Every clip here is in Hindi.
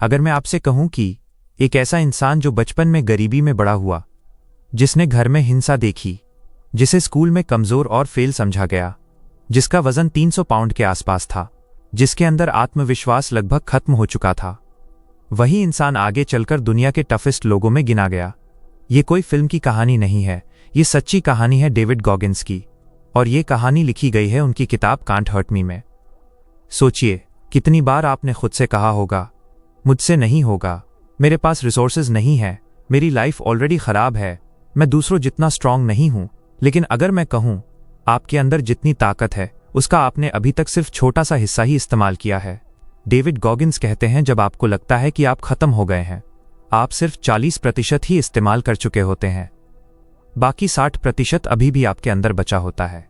अगर मैं आपसे कहूं कि एक ऐसा इंसान जो बचपन में गरीबी में बड़ा हुआ, जिसने घर में हिंसा देखी, जिसे स्कूल में कमजोर और फेल समझा गया, जिसका वजन 300 पाउंड के आसपास था, जिसके अंदर आत्मविश्वास लगभग खत्म हो चुका था, वही इंसान आगे चलकर दुनिया के टफेस्ट लोगों में गिना गया। ये कोई फिल्म की कहानी नहीं है, ये सच्ची कहानी है डेविड गॉगिन्स की, और ये कहानी लिखी गई है उनकी किताब कांट हर्ट मी में। सोचिए, कितनी बार आपने खुद से कहा होगा, मुझसे नहीं होगा, मेरे पास रिसोर्सेज नहीं है, मेरी लाइफ ऑलरेडी खराब है, मैं दूसरों जितना स्ट्रांग नहीं हूं। लेकिन अगर मैं कहूं, आपके अंदर जितनी ताकत है उसका आपने अभी तक सिर्फ छोटा सा हिस्सा ही इस्तेमाल किया है। डेविड गॉगिन्स कहते हैं, जब आपको लगता है कि आप खत्म हो गए हैं, आप सिर्फ 40% ही इस्तेमाल कर चुके होते हैं, बाकी 60% अभी भी आपके अंदर बचा होता है।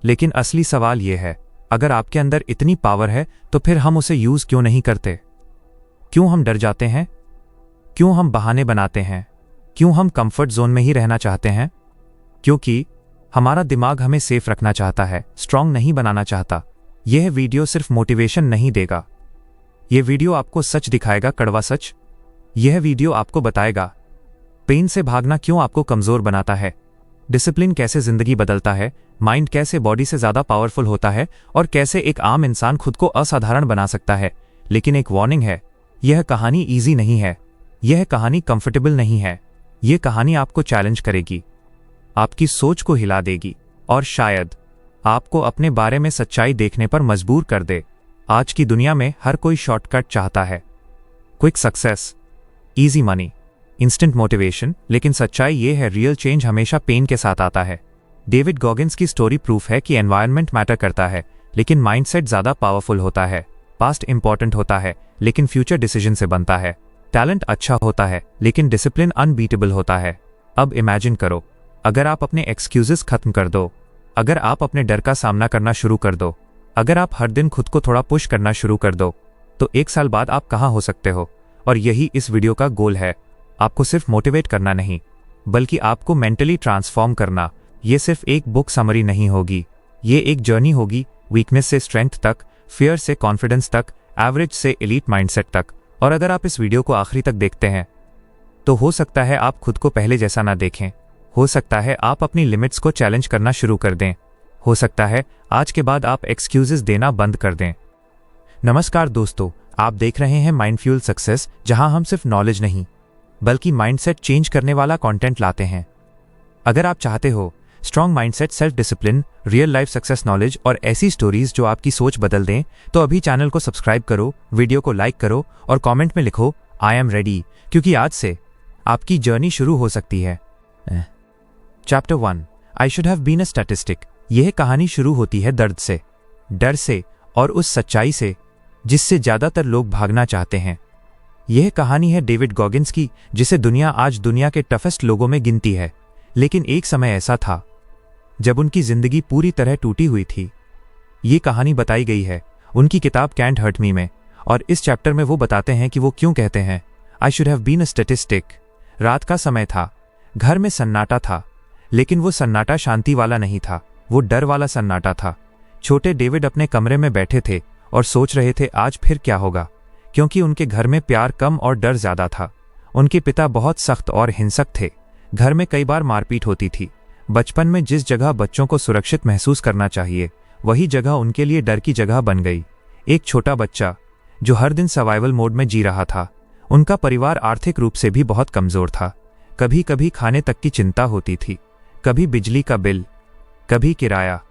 लेकिन असली सवाल यह है, अगर आपके अंदर इतनी पावर है तो फिर हम उसे यूज क्यों नहीं करते? क्यों हम डर जाते हैं? क्यों हम बहाने बनाते हैं? क्यों हम कंफर्ट जोन में ही रहना चाहते हैं? क्योंकि हमारा दिमाग हमें सेफ रखना चाहता है, स्ट्रांग नहीं बनाना चाहता। यह वीडियो सिर्फ मोटिवेशन नहीं देगा, यह वीडियो आपको सच दिखाएगा, कड़वा सच। यह वीडियो आपको बताएगा पेन से भागना क्यों आपको कमजोर बनाता है, डिसिप्लिन कैसे जिंदगी बदलता है, माइंड कैसे बॉडी से ज्यादा पावरफुल होता है, और कैसे एक आम इंसान खुद को असाधारण बना सकता है। लेकिन एक वार्निंग है, यह कहानी इजी नहीं है, यह कहानी कंफर्टेबल नहीं है, यह कहानी आपको चैलेंज करेगी, आपकी सोच को हिला देगी, और शायद आपको अपने बारे में सच्चाई देखने पर मजबूर कर दे। आज की दुनिया में हर कोई शॉर्टकट चाहता है, quick success, easy money, instant motivation, लेकिन सच्चाई ये है, रियल चेंज हमेशा पेन के साथ आता है। डेविड गॉगिन्स की स्टोरी प्रूफ है कि एनवायरनमेंट मैटर करता है, लेकिन माइंडसेट ज्यादा पावरफुल होता है। पास्ट इंपॉर्टेंट होता है, लेकिन फ्यूचर डिसीजन से बनता है। टैलेंट अच्छा होता है, लेकिन डिसिप्लिन अनबीटेबल होता है। अब इमेजिन करो, अगर आप अपने एक्सक्यूजेस खत्म कर दो, अगर आप अपने डर का सामना करना शुरू कर दो, अगर आप हर दिन खुद को थोड़ा पुश करना शुरू कर दो, तो 1 साल बाद आप कहां हो सकते हो? और यही इस वीडियो का गोल है, आपको सिर्फ मोटिवेट करना नहीं, बल्कि आपको मेंटली ट्रांसफॉर्म करना। ये सिर्फ एक बुक समरी नहीं होगी, ये एक जर्नी होगी, वीकनेस से स्ट्रेंथ तक, फियर से कॉन्फिडेंस तक, एवरेज से एलीट माइंडसेट तक। और अगर आप इस वीडियो को आखिरी तक देखते हैं, तो हो सकता है आप खुद को पहले जैसा ना देखें, हो सकता है आप अपनी लिमिट्स को चैलेंज करना शुरू कर दें, हो सकता है आज के बाद आप एक्सक्यूजेस देना बंद कर दें। नमस्कार दोस्तों, आप देख रहे हैं माइंड फ्यूल सक्सेस, जहां हम सिर्फ नॉलेज नहीं बल्कि माइंडसेट चेंज करने वाला कंटेंट लाते हैं। अगर आप चाहते हो strong mindset, self discipline, real life success knowledge और ऐसी स्टोरीज जो आपकी सोच बदल दें, तो अभी चैनल को सब्सक्राइब करो, वीडियो को लाइक करो और कमेंट में लिखो आई एम रेडी, क्योंकि आज से आपकी जर्नी शुरू हो सकती है। Chapter 1, I should have been a statistic. यह कहानी शुरू होती है दर्द से, डर से और उस सच्चाई से जिससे ज्यादातर लोग भागना चाहते हैं। यह कहानी है डेविड गॉगिन्स की, जिसे दुनिया आज दुनिया के टफेस्ट लोगों में गिनती है। लेकिन एक समय ऐसा था जब उनकी जिंदगी पूरी तरह टूटी हुई थी। ये कहानी बताई गई है उनकी किताब कांट हर्ट मी में, और इस चैप्टर में वो बताते हैं कि वो क्यों कहते हैं I should have been a statistic. रात का समय था, घर में सन्नाटा था, लेकिन वो सन्नाटा शांति वाला नहीं था, वो डर वाला सन्नाटा था। छोटे डेविड अपने कमरे में बैठे थे और सोच रहे थे आज फिर क्या होगा, क्योंकि उनके घर में प्यार कम और डर ज्यादा था। उनके पिता बहुत सख्त और हिंसक थे, घर में कई बार मारपीट होती थी। बचपन में जिस जगह बच्चों को सुरक्षित महसूस करना चाहिए, वही जगह उनके लिए डर की जगह बन गई। एक छोटा बच्चा जो हर दिन सर्वाइवल मोड में जी रहा था। उनका परिवार आर्थिक रूप से भी बहुत कमजोर था। कभी कभी खाने तक की चिंता होती थी, कभी बिजली का बिल, कभी किराया,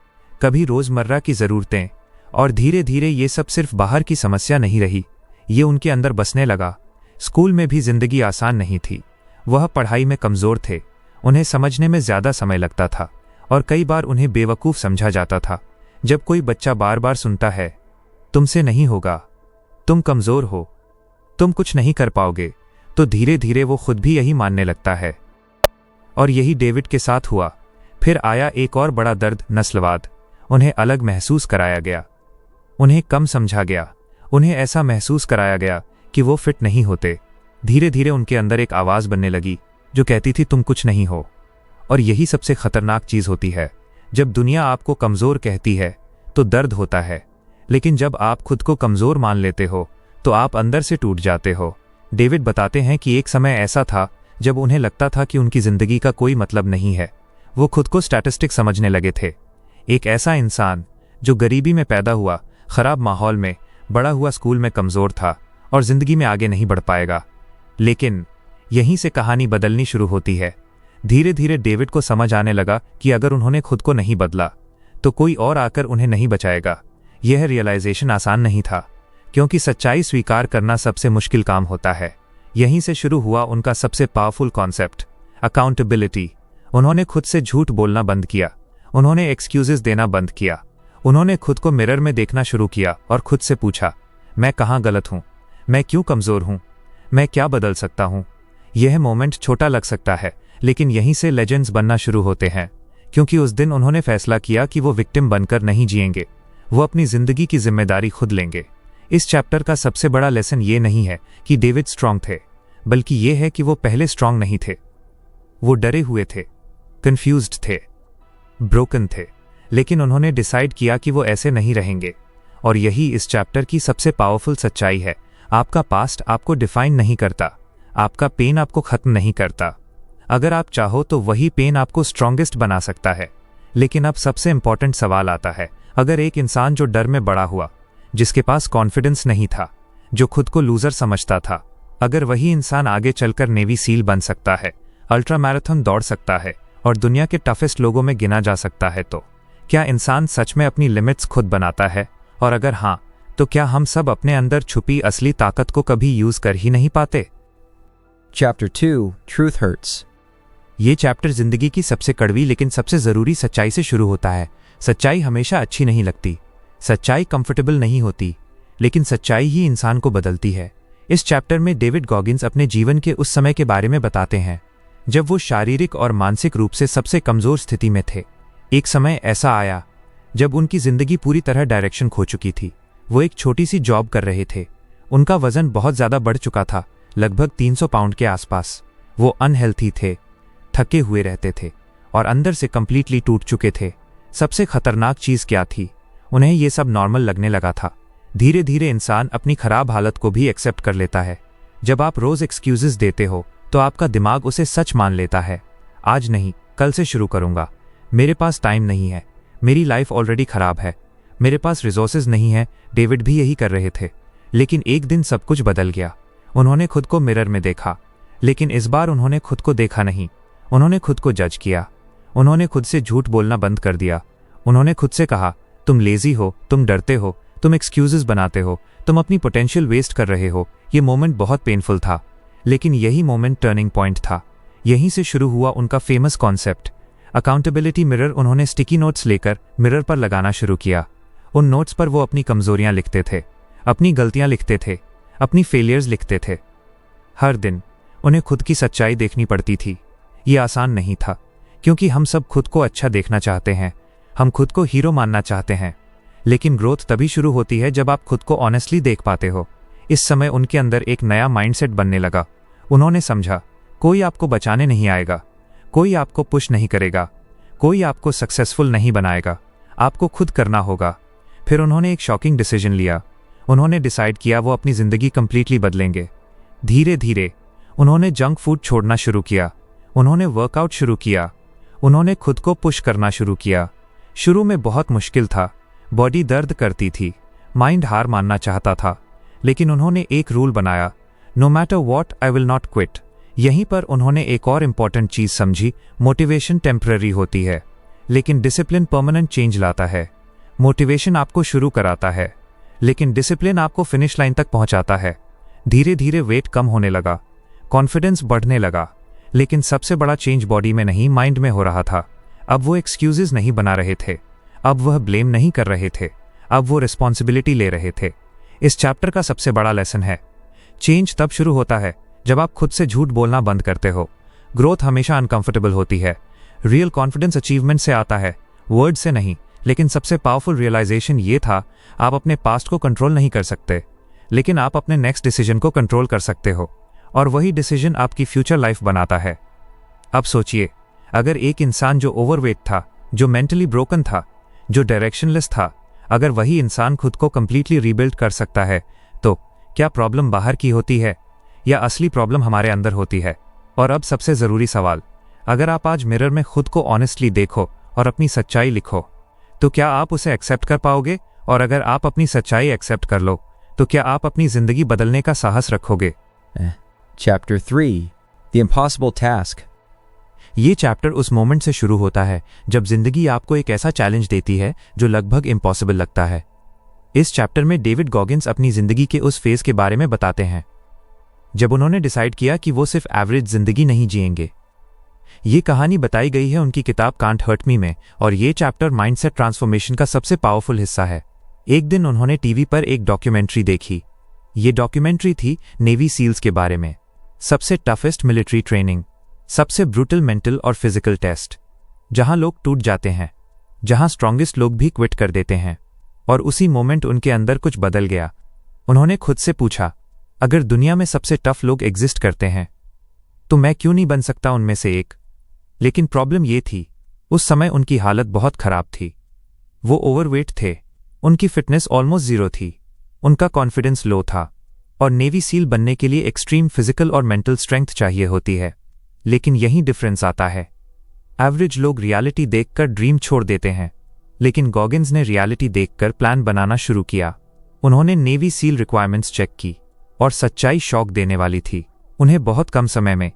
कभी रोजमर्रा की जरूरतें। और धीरे धीरे ये सब सिर्फ बाहर की समस्या नहीं रही, ये उनके अंदर बसने लगा। स्कूल में भी जिंदगी आसान नहीं थी, वह पढ़ाई में कमजोर थे, उन्हें समझने में ज्यादा समय लगता था और कई बार उन्हें बेवकूफ समझा जाता था। जब कोई बच्चा बार बार सुनता है तुमसे नहीं होगा, तुम कमजोर हो, तुम कुछ नहीं कर पाओगे, तो धीरे धीरे वो खुद भी यही मानने लगता है। और यही डेविड के साथ हुआ। फिर आया एक और बड़ा दर्द, नस्लवाद। उन्हें अलग महसूस कराया गया, उन्हें कम समझा गया, उन्हें ऐसा महसूस कराया गया कि वो फिट नहीं होते। धीरे धीरे उनके अंदर एक आवाज बनने लगी जो कहती थी तुम कुछ नहीं हो। और यही सबसे खतरनाक चीज होती है, जब दुनिया आपको कमजोर कहती है तो दर्द होता है, लेकिन जब आप खुद को कमजोर मान लेते हो तो आप अंदर से टूट जाते हो। डेविड बताते हैं कि एक समय ऐसा था जब उन्हें लगता था कि उनकी जिंदगी का कोई मतलब नहीं है। वो खुद को स्टैटिस्टिक समझने लगे थे। एक ऐसा इंसान जो गरीबी में पैदा हुआ, खराब माहौल में बड़ा हुआ, स्कूल में कमजोर था और जिंदगी में आगे नहीं बढ़ पाएगा। लेकिन यहीं से कहानी बदलनी शुरू होती है। धीरे धीरे डेविड को समझ आने लगा कि अगर उन्होंने खुद को नहीं बदला तो कोई और आकर उन्हें नहीं बचाएगा। यह रियलाइजेशन आसान नहीं था, क्योंकि सच्चाई स्वीकार करना सबसे मुश्किल काम होता है। यहीं से शुरू हुआ उनका सबसे पावरफुल कॉन्सेप्ट, अकाउंटेबिलिटी। उन्होंने खुद से झूठ बोलना बंद किया, उन्होंने एक्सक्यूजेस देना बंद किया, उन्होंने खुद को मिरर में देखना शुरू किया और खुद से पूछा, मैं कहाँ गलत हूँ, मैं क्यों कमजोर हूँ, मैं क्या बदल सकता हूँ। यह मोमेंट छोटा लग सकता है, लेकिन यहीं से लेजेंड्स बनना शुरू होते हैं, क्योंकि उस दिन उन्होंने फैसला किया कि वो विक्टिम बनकर नहीं जिएंगे, वो अपनी जिंदगी की जिम्मेदारी खुद लेंगे। इस चैप्टर का सबसे बड़ा लेसन ये नहीं है कि डेविड स्ट्रांग थे, बल्कि ये है कि वो पहले स्ट्रांग नहीं थे। वो डरे हुए थे, कंफ्यूज्ड थे, ब्रोकन थे, लेकिन उन्होंने डिसाइड किया कि वो ऐसे नहीं रहेंगे। और यही इस चैप्टर की सबसे पावरफुल सच्चाई है। आपका पास्ट आपको डिफाइन नहीं करता, आपका पेन आपको खत्म नहीं करता। अगर आप चाहो तो वही पेन आपको स्ट्रॉन्गेस्ट बना सकता है। लेकिन अब सबसे इंपॉर्टेंट सवाल आता है, अगर एक इंसान जो डर में बड़ा हुआ, जिसके पास कॉन्फिडेंस नहीं था, जो खुद को लूजर समझता था, अगर वही इंसान आगे चलकर नेवी सील बन सकता है, अल्ट्रा मैराथन दौड़ सकता है और दुनिया के टफेस्ट लोगों में गिना जा सकता है, तो क्या इंसान सच में अपनी लिमिट्स खुद बनाता है? और अगर हाँ, तो क्या हम सब अपने अंदर छुपी असली ताकत को कभी यूज कर ही नहीं पाते? Chapter 2 Truth Hurts. ये चैप्टर जिंदगी की सबसे कड़वी लेकिन सबसे जरूरी सच्चाई से शुरू होता है। सच्चाई हमेशा अच्छी नहीं लगती, सच्चाई कंफर्टेबल नहीं होती, लेकिन सच्चाई ही इंसान को बदलती है। इस चैप्टर में डेविड गॉगिंस अपने जीवन के उस समय के बारे में बताते हैं जब वो शारीरिक और मानसिक रूप से सबसे कमजोर स्थिति में थे। एक समय ऐसा आया जब उनकी जिंदगी पूरी तरह डायरेक्शन खो चुकी थी। वो एक छोटी सी जॉब कर रहे थे, उनका वजन बहुत ज्यादा बढ़ चुका था, लगभग 300 पाउंड के आसपास। वो अनहेल्थी थे, थके हुए रहते थे और अंदर से कंप्लीटली टूट चुके थे। सबसे खतरनाक चीज क्या थी, उन्हें ये सब नॉर्मल लगने लगा था। धीरे धीरे इंसान अपनी खराब हालत को भी एक्सेप्ट कर लेता है। जब आप रोज एक्सक्यूजेस देते हो तो आपका दिमाग उसे सच मान लेता है। आज नहीं, कल से शुरू करूंगा, मेरे पास टाइम नहीं है, मेरी लाइफ ऑलरेडी खराब है, मेरे पास रिसोर्सेज नहीं है। डेविड भी यही कर रहे थे। लेकिन एक दिन सब कुछ बदल गया। उन्होंने खुद को मिरर में देखा, लेकिन इस बार उन्होंने खुद को देखा नहीं, उन्होंने खुद को जज किया। उन्होंने खुद से झूठ बोलना बंद कर दिया। उन्होंने खुद से कहा, तुम लेजी हो, तुम डरते हो, तुम एक्सक्यूजेस बनाते हो, तुम अपनी पोटेंशियल वेस्ट कर रहे हो। ये मोमेंट बहुत पेनफुल था, लेकिन यही मोमेंट टर्निंग पॉइंट था। यहीं से शुरू हुआ उनका फेमस कॉन्सेप्ट, अकाउंटेबिलिटी मिरर। उन्होंने स्टिकी नोट्स लेकर मिरर पर लगाना शुरू किया। उन नोट्स पर वो अपनी कमजोरियां लिखते थे, अपनी गलतियां लिखते थे, अपनी फेलियर्स लिखते थे। हर दिन उन्हें खुद की सच्चाई देखनी पड़ती थी। ये आसान नहीं था, क्योंकि हम सब खुद को अच्छा देखना चाहते हैं, हम खुद को हीरो मानना चाहते हैं। लेकिन ग्रोथ तभी शुरू होती है जब आप खुद को ऑनेस्टली देख पाते हो। इस समय उनके अंदर एक नया माइंडसेट बनने लगा। उन्होंने समझा, कोई आपको बचाने नहीं आएगा, कोई आपको पुश नहीं करेगा, कोई आपको सक्सेसफुल नहीं बनाएगा, आपको खुद करना होगा। फिर उन्होंने एक शॉकिंग डिसीजन लिया। उन्होंने डिसाइड किया वो अपनी जिंदगी कंप्लीटली बदलेंगे। धीरे धीरे उन्होंने जंक फूड छोड़ना शुरू किया, उन्होंने वर्कआउट शुरू किया, उन्होंने खुद को पुश करना शुरू किया। शुरू में बहुत मुश्किल था, बॉडी दर्द करती थी, माइंड हार मानना चाहता था, लेकिन उन्होंने एक रूल बनाया, no matter what I will not quit. यहीं पर उन्होंने एक और इम्पॉर्टेंट चीज समझी, मोटिवेशन टेम्पररी होती है, लेकिन डिसिप्लिन परमानेंट चेंज लाता है। मोटिवेशन आपको शुरू कराता है, लेकिन डिसिप्लिन आपको फिनिश लाइन तक पहुंचाता है। धीरे धीरे वेट कम होने लगा, कॉन्फिडेंस बढ़ने लगा, लेकिन सबसे बड़ा चेंज बॉडी में नहीं, माइंड में हो रहा था। अब वो एक्सक्यूजेज नहीं बना रहे थे, अब वह ब्लेम नहीं कर रहे थे, अब वो रिस्पॉन्सिबिलिटी ले रहे थे। इस चैप्टर का सबसे बड़ा लेसन है, चेंज तब शुरू होता है जब आप खुद से झूठ बोलना बंद करते हो। ग्रोथ हमेशा अनकंफर्टेबल होती है। रियल कॉन्फिडेंस अचीवमेंट से आता है, वर्ड से नहीं। लेकिन सबसे पावरफुल रियलाइजेशन ये था, आप अपने पास्ट को कंट्रोल नहीं कर सकते, लेकिन आप अपने नेक्स्ट डिसीजन को कंट्रोल कर सकते हो, और वही डिसीजन आपकी फ्यूचर लाइफ बनाता है। अब सोचिए, अगर एक इंसान जो ओवरवेट था, जो मेंटली ब्रोकन था, जो डायरेक्शनलेस था, अगर वही इंसान खुद को कंप्लीटली रीबिल्ड कर सकता है, तो क्या प्रॉब्लम बाहर की होती है या असली प्रॉब्लम हमारे अंदर होती है? और अब सबसे ज़रूरी सवाल, अगर आप आज मिरर में खुद को ऑनेस्टली देखो और अपनी सच्चाई लिखो, तो क्या आप उसे एक्सेप्ट कर पाओगे? और अगर आप अपनी सच्चाई एक्सेप्ट कर लो, तो क्या आप अपनी ज़िंदगी बदलने का साहस रखोगे? Chapter 3 The Impossible Task. ये चैप्टर उस मोमेंट से शुरू होता है जब जिंदगी आपको एक ऐसा चैलेंज देती है जो लगभग इम्पॉसिबल लगता है। इस चैप्टर में डेविड गॉगिन्स अपनी जिंदगी के उस फेज के बारे में बताते हैं जब उन्होंने डिसाइड किया कि वो सिर्फ एवरेज जिंदगी नहीं जिएंगे। ये कहानी बताई गई है उनकी किताब कांट हर्ट मी में, और ये चैप्टर माइंडसेट ट्रांसफॉर्मेशन का सबसे पावरफुल हिस्सा है। एक दिन उन्होंने टीवी पर एक डॉक्यूमेंट्री देखी। ये डॉक्यूमेंट्री थी नेवी सील्स के बारे में। सबसे टफेस्ट मिलिट्री ट्रेनिंग, सबसे ब्रूटल मेंटल और फिजिकल टेस्ट, जहां लोग टूट जाते हैं, जहां स्ट्रॉन्गेस्ट लोग भी क्विट कर देते हैं। और उसी मोमेंट उनके अंदर कुछ बदल गया। उन्होंने खुद से पूछा, अगर दुनिया में सबसे टफ लोग एग्जिस्ट करते हैं तो मैं क्यों नहीं बन सकता उनमें से एक? लेकिन प्रॉब्लम ये थी, उस समय उनकी हालत बहुत खराब थी। वो ओवरवेट थे, उनकी फिटनेस ऑलमोस्ट जीरो थी, उनका कॉन्फिडेंस लो था, और नेवी सील बनने के लिए एक्सट्रीम फिजिकल और मेंटल स्ट्रेंथ चाहिए होती है। लेकिन यही डिफरेंस आता है। एवरेज लोग रियलिटी देखकर ड्रीम छोड़ देते हैं, लेकिन गॉगिन्स ने रियलिटी देखकर प्लान बनाना शुरू किया। उन्होंने नेवी सील रिक्वायरमेंट्स चेक की और सच्चाई शॉक देने वाली थी। उन्हें बहुत कम समय में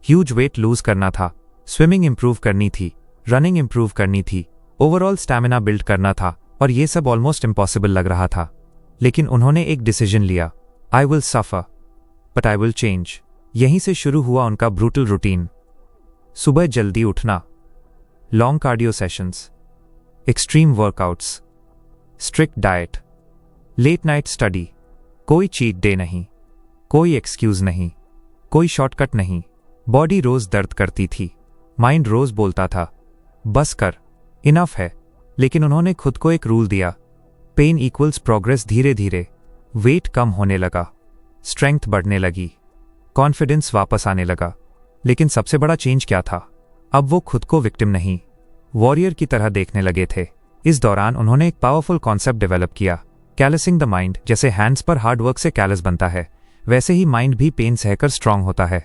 ह्यूज वेट लूज करना था, स्विमिंग इंप्रूव करनी थी, रनिंग इंप्रूव करनी थी, ओवरऑल स्टैमिना बिल्ड करना था, और ये सब ऑलमोस्ट इम्पॉसिबल लग रहा था। लेकिन उन्होंने एक डिसीजन लिया, I will suffer but I will change. यहीं से शुरू हुआ उनका ब्रूटल रूटीन। सुबह जल्दी उठना, long cardio sessions, extreme workouts, strict diet, late night study, कोई चीट डे नहीं, कोई एक्सक्यूज नहीं, कोई शॉर्टकट नहीं। बॉडी रोज दर्द करती थी, माइंड रोज बोलता था बस कर, इनफ है। लेकिन उन्होंने खुद को एक रूल दिया, पेन इक्वल्स प्रोग्रेस। धीरे धीरे वेट कम होने लगा, स्ट्रेंथ बढ़ने लगी, कॉन्फिडेंस वापस आने लगा। लेकिन सबसे बड़ा चेंज क्या था? अब वो खुद को विक्टिम नहीं, वॉरियर की तरह देखने लगे थे। इस दौरान उन्होंने एक पावरफुल कॉन्सेप्ट डेवलप किया, कैलसिंग द माइंड। जैसे हैंड्स पर हार्डवर्क से कैलस बनता है, वैसे ही माइंड भी पेन सहकर स्ट्रांग होता है।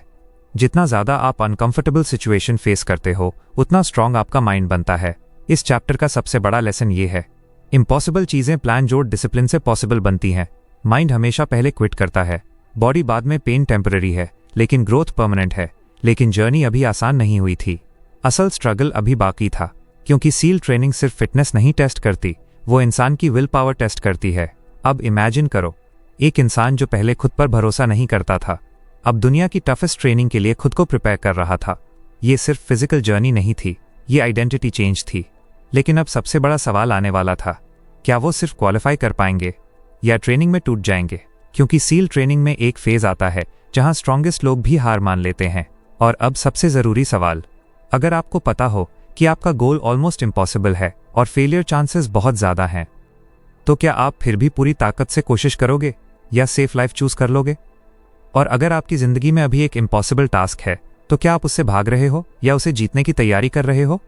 जितना ज्यादा आप अनकंफर्टेबल सिचुएशन फेस करते हो, उतना स्ट्रांग आपका माइंड बनता है। इस चैप्टर का सबसे बड़ा लेसन ये है, इम्पॉसिबल चीजें प्लान जोड़ डिसिप्लिन से पॉसिबल बनती हैं। माइंड हमेशा पहले क्विट करता है, बॉडी बाद में। पेन टेम्पररी है, लेकिन ग्रोथ परमानेंट है। लेकिन जर्नी अभी आसान नहीं हुई थी, असल स्ट्रगल अभी बाकी था। क्योंकि सील ट्रेनिंग सिर्फ फिटनेस नहीं टेस्ट करती, वो इंसान की विल पावर टेस्ट करती है। अब इमेजिन करो, एक इंसान जो पहले खुद पर भरोसा नहीं करता था, अब दुनिया की टफेस्ट ट्रेनिंग के लिए खुद को प्रिपेयर कर रहा था। ये सिर्फ फिजिकल जर्नी नहीं थी, ये आइडेंटिटी चेंज थी। लेकिन अब सबसे बड़ा सवाल आने वाला था, क्या वो सिर्फ क्वालिफाई कर पाएंगे या ट्रेनिंग में टूट जाएंगे? क्योंकि सील ट्रेनिंग में एक फेज आता है जहां स्ट्रॉन्गेस्ट लोग भी हार मान लेते हैं। और अब सबसे जरूरी सवाल, अगर आपको पता हो कि आपका गोल ऑलमोस्ट इम्पॉसिबल है और फेलियर चांसेस बहुत ज्यादा हैं, तो क्या आप फिर भी पूरी ताकत से कोशिश करोगे या सेफ लाइफ चूज कर लोगे? और अगर आपकी जिंदगी में अभी एक इम्पॉसिबल टास्क है, तो क्या आप उससे भाग रहे हो या उसे जीतने की तैयारी कर रहे हो?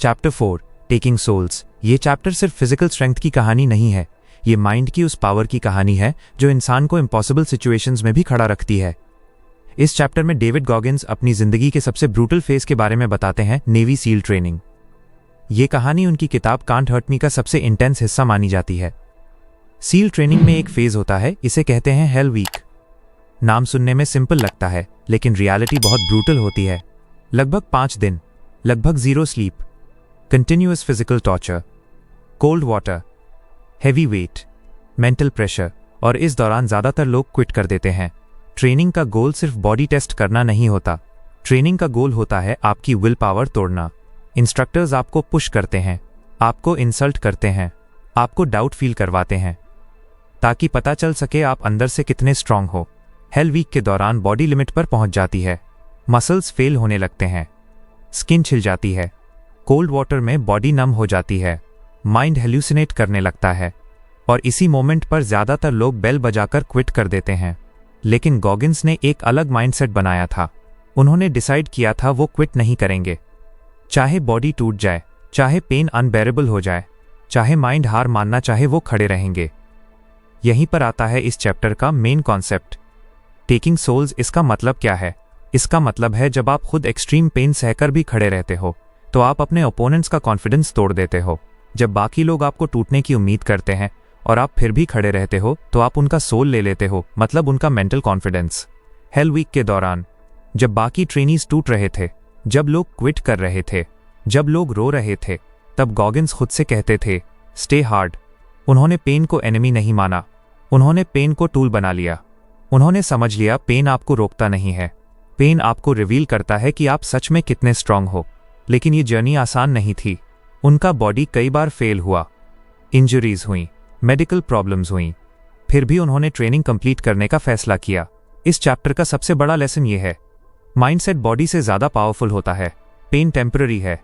Chapter 4 taking souls. ये चैप्टर सिर्फ फिजिकल स्ट्रेंथ की कहानी नहीं है, ये माइंड की उस पावर की कहानी है जो इंसान को इम्पॉसिबल सिचुएशंस में भी खड़ा रखती है। इस चैप्टर में डेविड गॉगिन्स अपनी जिंदगी के सबसे ब्रूटल फेज के बारे में बताते हैं, नेवी सील ट्रेनिंग। ये कहानी उनकी किताब कांट हर्ट मी का सबसे इंटेंस हिस्सा मानी जाती है। सील ट्रेनिंग में एक फेज होता है, इसे कहते हैं हेल वीक। नाम सुनने में सिंपल लगता है, लेकिन रियलिटी बहुत ब्रूटल होती है। लगभग 5 दिन, लगभग zero sleep, continuous physical torture, cold water, heavy weight, mental pressure, और इस दौरान ज्यादातर लोग क्विट कर देते हैं। ट्रेनिंग का गोल सिर्फ बॉडी टेस्ट करना नहीं होता, ट्रेनिंग का गोल होता है आपकी विल पावर तोड़ना। इंस्ट्रक्टर्स आपको पुश करते हैं, आपको इंसल्ट करते हैं, आपको डाउट फील करवाते हैं, ताकि पता चल सके आप अंदर से कितने स्ट्रांग हो। हेल वीक के दौरान बॉडी लिमिट पर पहुंच जाती है, मसल्स फेल होने लगते हैं, स्किन छिल जाती है, कोल्ड वाटर में बॉडी नम हो जाती है, माइंड हेल्यूसिनेट करने लगता है, और इसी मोमेंट पर ज्यादातर लोग बेल बजाकर क्विट कर देते हैं। लेकिन गॉगिन्स ने एक अलग माइंडसेट बनाया था। उन्होंने डिसाइड किया था वो क्विट नहीं करेंगे। चाहे बॉडी टूट जाए, चाहे पेन अनबेरेबल हो जाए, चाहे माइंड हार मानना चाहे, वो खड़े रहेंगे। यहीं पर आता है इस चैप्टर का मेन कॉन्सेप्ट। टेकिंग सोल्स, इसका मतलब क्या है? इसका मतलब है जब आप खुद एक्सट्रीम पेन सहकर भी खड़े रहते हो तो आप अपने ओपोनेंट्स का कॉन्फिडेंस तोड़ देते हो। जब बाकी लोग आपको टूटने की उम्मीद करते हैं और आप फिर भी खड़े रहते हो तो आप उनका सोल ले लेते हो, मतलब उनका मेंटल कॉन्फिडेंस। हेल वीक के दौरान जब बाकी ट्रेनीज टूट रहे थे, जब लोग क्विट कर रहे थे, जब लोग रो रहे थे, तब गॉगिन्स खुद से कहते थे स्टे हार्ड। उन्होंने पेन को एनिमी नहीं माना, उन्होंने पेन को टूल बना लिया। उन्होंने समझ लिया पेन आपको रोकता नहीं है, पेन आपको रिवील करता है कि आप सच में कितने स्ट्रांग हो। लेकिन ये जर्नी आसान नहीं थी। उनका बॉडी कई बार फेल हुआ, इंजरीज हुई, मेडिकल प्रॉब्लम्स हुई, फिर भी उन्होंने ट्रेनिंग कंप्लीट करने का फैसला किया। इस चैप्टर का सबसे बड़ा लेसन ये है, माइंडसेट बॉडी से ज़्यादा पावरफुल होता है। पेन टेम्पररी है